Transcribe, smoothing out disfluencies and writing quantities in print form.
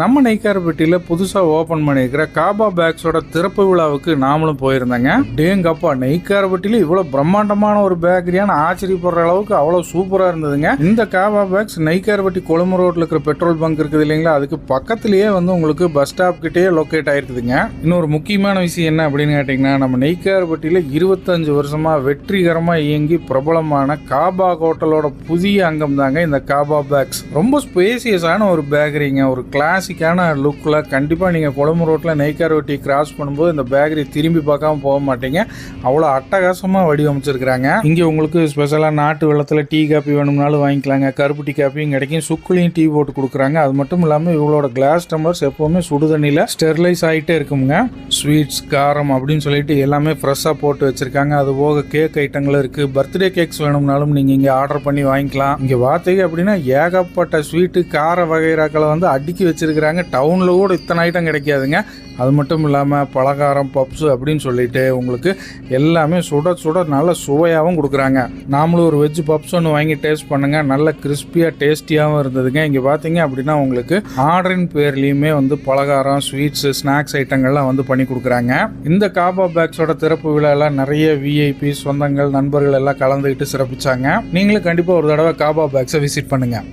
நம்ம நெய்க்காரப்பட்டியில் புதுசாக ஓப்பன் பண்ணியிருக்கிற காபா பேக்ஸோட திறப்பு விழாவுக்கு நாமளும் போயிருந்தேங்க. டேங்கப்பா, நெய்க்காரப்பட்டியில் இவ்வளோ பிரம்மாண்டமான ஒரு பேக்கரியான ஆச்சரியப்படுற அளவுக்கு அவ்வளோ சூப்பராக இருந்ததுங்க. இந்த காபா பேக்ஸ் நெய்க்காரப்பட்டி கொழும்பு ரோட்டில் இருக்கிற பெட்ரோல் பங்க் இருக்குது இல்லைங்களா, அதுக்கு பக்கத்துலேயே வந்து உங்களுக்கு பஸ் ஸ்டாப் கிட்டே லொக்கேட் ஆயிருக்குதுங்க. இன்னொரு முக்கியமான விஷயம் என்ன அப்படின்னு கேட்டிங்கன்னா, நம்ம நெய்க்காரப்பட்டியில் 25 வருஷமாக வெற்றிகரமாக இயங்கி பிரபலமான காபா ஹோட்டலோட புதிய அங்கம் தாங்க இந்த காபா பேக்ஸ். ரொம்ப ஸ்பேசியஸான ஒரு பேக்கரிங்க. ஒரு கிளாசிக்கான லுக்கில் கண்டிப்பாக நீங்கள் கொழும்பு ரோட்டில் நெய்க்காரப்பட்டி கிராஸ் பண்ணும்போது இந்த பேக்கரி திரும்பி பார்க்காம போக மாட்டீங்க. அவ்வளோ அட்டகாசமாக வடிவமைச்சிருக்கிறாங்க. இங்கே உங்களுக்கு ஸ்பெஷலாக நாட்டு வெள்ளத்தில் டீ காப்பி வேணும்னாலும் வாங்கிக்கலாங்க. கருப்பு டீ காப்பியும் கிடைக்கும். சுக்குலையும் டீ போட்டு கொடுக்குறாங்க. அது மட்டும் இல்லாமல் இவங்களோட கிளாஸ் டம்ளர்ஸ் எப்போவுமே சுடுதண்ணியில் ஸ்டெர்லைஸ் ஆகிட்டே இருக்குங்க. ஸ்வீட்ஸ், காரம் அப்படின்னு சொல்லிட்டு எல்லாமே ஃப்ரெஷ்ஷாக போட்டு வச்சுருக்காங்க. அது போக கேக் ஐட்டங்கள் இருக்குது. பர்த்டே கேக்ஸ் வேணும்னாலும் நீங்கள் இங்கே ஆர்டர் பண்ணி வாங்கிக்கலாம். இங்கே பார்த்தீங்க அப்படின்னா ஏகப்பட்ட ஸ்வீட்டு, கார வகைராக்களை வந்து அடுக்கி வச்சிருக்கிறாங்க. டவுனில் கூட இத்தனை ஐட்டம் கிடைக்காதுங்க. அது மட்டும் இல்லாமல் பலகாரம், பப்ஸு அப்படின்னு சொல்லிட்டு உங்களுக்கு எல்லாமே சுட சுட நல்ல சுவையாகவும் கொடுக்குறாங்க. நாமளும் ஒரு வெஜ் பப்ஸ் ஒன்று வாங்கி டேஸ்ட் பண்ணுங்க. நல்ல கிறிஸ்பியாக டேஸ்டியாகவும் இருந்ததுங்க. இங்கே பார்த்தீங்க அப்படின்னா உங்களுக்கு ஆர்டரின் பேர்லேயுமே வந்து பலகாரம், ஸ்வீட்ஸு, ஸ்நாக்ஸ் ஐட்டங்கள்லாம் வந்து பண்ணி கொடுக்குறாங்க. இந்த காபா பேக்ஸோட திறப்பு விழாவில் நிறைய விஐபி, சொந்தங்கள், நண்பர்கள் எல்லாம் கலந்துக்கிட்டு சிறப்பிச்சாங்க. நீங்களும் கண்டிப்பாக ஒரு தடவை காபா பேக்ஸை விசிட் பண்ணுங்கள்.